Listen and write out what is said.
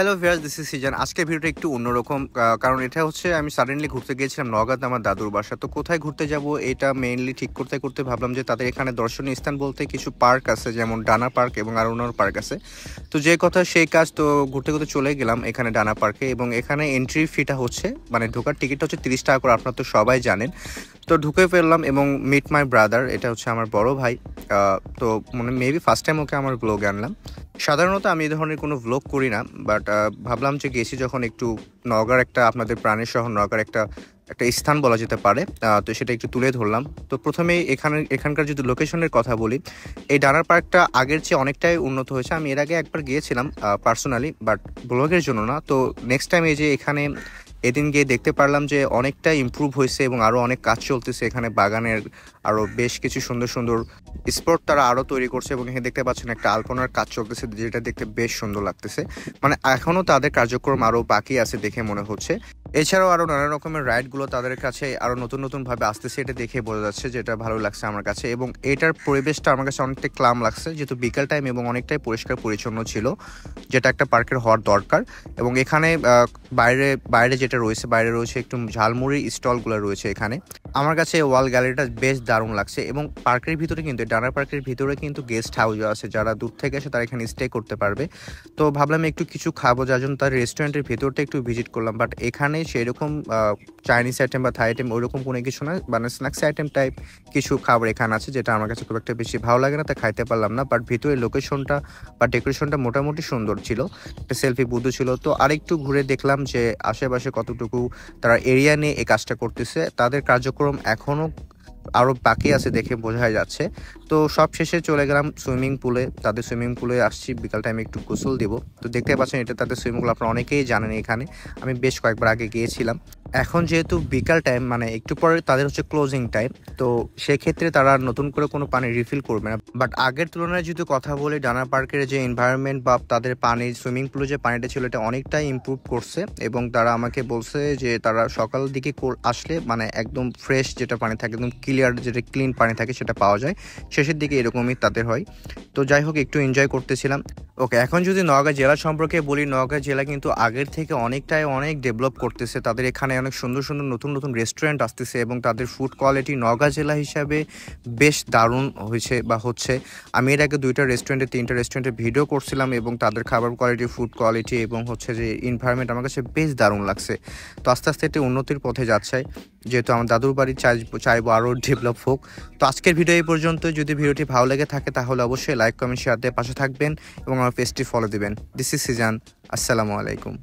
Hello viewers, this is Sijan. আজকের ভিডিওটা একটু অন্যরকম, কারণ এটা হচ্ছে আমি সাডেনলি ঘুরতে গিয়েছিলাম নওগাঁতে আমার দাদুর বাসা। তো কোথায় ঘুরতে যাব এটা মেইনলি ঠিক করতে করতে ভাবলাম যে তাদের এখানে দর্শনীয় স্থান বলতে কিছু পার্ক আছে, যেমন ডানা পার্ক এবং আরও অন্য পার্ক আছে। তো যে কথা সেই কাজ, তো ঘুরতে ঘুরতে চলে গেলাম এখানে ডানা পার্কে। এবং এখানে এন্ট্রি ফিটা হচ্ছে, মানে ঢোকার টিকিটটা হচ্ছে 30 টাকা করে, আপনারা তো সবাই জানেন। তো ঢুকে ফেললাম এবং মিট মাই ব্রাদার, এটা হচ্ছে আমার বড় ভাই। তো মানে মেবি ফার্স্ট টাইম ওকে আমার ব্লগে আনলাম। সাধারণত আমি এই ধরনের কোনো ভ্লগ করি না, বাট ভাবলাম যে গেছি যখন, একটু নওগাঁর একটা আপনাদের প্রাণের শহর নওগাঁর একটা একটা স্থান বলা যেতে পারে, তো সেটা একটু তুলে ধরলাম। তো প্রথমেই এখানকার যদি লোকেশনের কথা বলি, এই ডানার পার্কটা আগের চেয়ে অনেকটাই উন্নত হয়েছে। আমি এর আগে একবার গিয়েছিলাম পার্সোনালি, বাট ব্লগের জন্য না। তো নেক্সট টাইম এই যে এখানে এদিন গিয়ে দেখতে পারলাম যে অনেকটা ইমপ্রুভ হয়েছে এবং আরও অনেক কাজ চলতেছে এখানে। বাগানের আরও বেশ কিছু সুন্দর সুন্দর স্পট তারা আরও তৈরি করছে এবং এখানে দেখতে পাচ্ছেন একটা আলপনার কাজ চলতেছে, যেটা দেখতে বেশ সুন্দর লাগতেছে। মানে এখনও তাদের কার্যক্রম আরও বাকি আছে দেখে মনে হচ্ছে। এছাড়াও আরও নানা রকমের রাইডগুলো তাদের কাছে আরও নতুন নতুনভাবে আসতেছে, এটা দেখে বোঝা যাচ্ছে, যেটা ভালো লাগছে আমার কাছে। এবং এটার পরিবেশটা আমার কাছে অনেকটা ক্লাম লাগছে, যেহেতু বিকাল টাইম এবং অনেকটাই পরিষ্কার পরিচ্ছন্ন ছিল, যেটা একটা পার্কের হওয়ার দরকার। এবং এখানে বাইরে বাইরে যেটা রয়েছে, বাইরে রয়েছে একটু ঝালমুড়ির স্টলগুলো রয়েছে এখানে। আমার কাছে ওয়াল গ্যালারিটা বেশ দারুণ লাগছে। এবং পার্কের ভিতরে কিন্তু, ডানা পার্কের ভিতরে কিন্তু গেস্ট হাউসও আছে, যারা দূর থেকে এসে তারা এখানে স্টে করতে পারবে। তো ভাবলাম একটু কিছু খাবো, যার জন্য তার রেস্টুরেন্টের ভিতরটা একটু ভিজিট করলাম। বাট এখানে সেরকম চাইনিজ আইটেম বা থাই আইটেম ওইরকম কোনো কিছু না, মানে স্ন্যাক্স আইটেম টাইপ কিছু খাবার এখানে আছে, যেটা আমার কাছে খুব একটা বেশি ভালো লাগে না, তা খাইতে পারলাম না। বাট ভিতরের লোকেশনটা বা ডেকোরেশনটা মোটামুটি সুন্দর ছিল, একটা সেলফি বুথ ছিল। তো আরেকটু ঘুরে দেখলাম যে আশেপাশে কতটুকু তারা এরিয়া নিয়ে এই কাজটা করতেছে। তাদের কার্যক্রম এখনও আরও বাকি আছে দেখে বোঝা যাচ্ছে। তো সব শেষে চলে গেলাম সুইমিং পুলে। তাদের সুইমিং পুলে আসছি, বিকাল টাইমে একটু গোসল দিব। তো দেখতে পাচ্ছেন এটা তাদের সুইমিং পুল, আপনারা অনেকেই জানেন এখানে, আমি বেশ কয়েকবার আগে গিয়েছিলাম। এখন যেহেতু বিকাল টাইম, মানে একটু পরে তাদের হচ্ছে ক্লোজিং টাইম, তো সেক্ষেত্রে তারা নতুন করে কোনো পানি রিফিল করবে না। বাট আগের তুলনায় যদি কথা বলি, ডানা পার্কের যে এনভায়রনমেন্ট বা তাদের পানি, সুইমিং পুলে যে পানিটা ছিল, এটা অনেকটাই ইমপ্রুভ করছে। এবং তারা আমাকে বলছে যে তারা সকাল দিকে আসলে মানে একদম ফ্রেশ যেটা পানি থাকে, একদম ক্লিয়ার যেটা ক্লিন পানি থাকে সেটা পাওয়া যায়। শেষের দিকে এরকমই তাদের হয়। তো যাই হোক, একটু এনজয় করতেছিলাম। ওকে, এখন যদি নওগাঁ জেলা সম্পর্কে বলি, নওগাঁ জেলা কিন্তু আগের থেকে অনেক ডেভেলপ করতেছে। তাদের এখানে অনেক সুন্দর সুন্দর নতুন নতুন রেস্টুরেন্ট আসতেছে এবং তাদের ফুড কোয়ালিটি নওগাঁ জেলা হিসাবে বেশ দারুণ হয়েছে বা হচ্ছে। আমি এর আগে 2টা রেস্টুরেন্টে 3টা রেস্টুরেন্টে ভিডিও করছিলাম এবং তাদের খাবার কোয়ালিটি, ফুড কোয়ালিটি এবং হচ্ছে যে এনভায়রনমেন্ট আমার কাছে বেশ দারুণ লাগছে। তো আস্তে আস্তে একটি উন্নতির পথে যাচ্ছে, যেহেতু আমার দাদুর বাড়ি চাইবো আরও ডেভেলপ হোক। তো আজকের ভিডিও এই পর্যন্ত। যদি ভিডিওটি ভালো লেগে থাকে তাহলে অবশ্যই লাইক, কমেন্ট, শেয়ার দিয়ে পাশে থাকবেন এবং আমার পেজটি ফলো দিবেন। This is Sijan. আসসালামু আলাইকুম।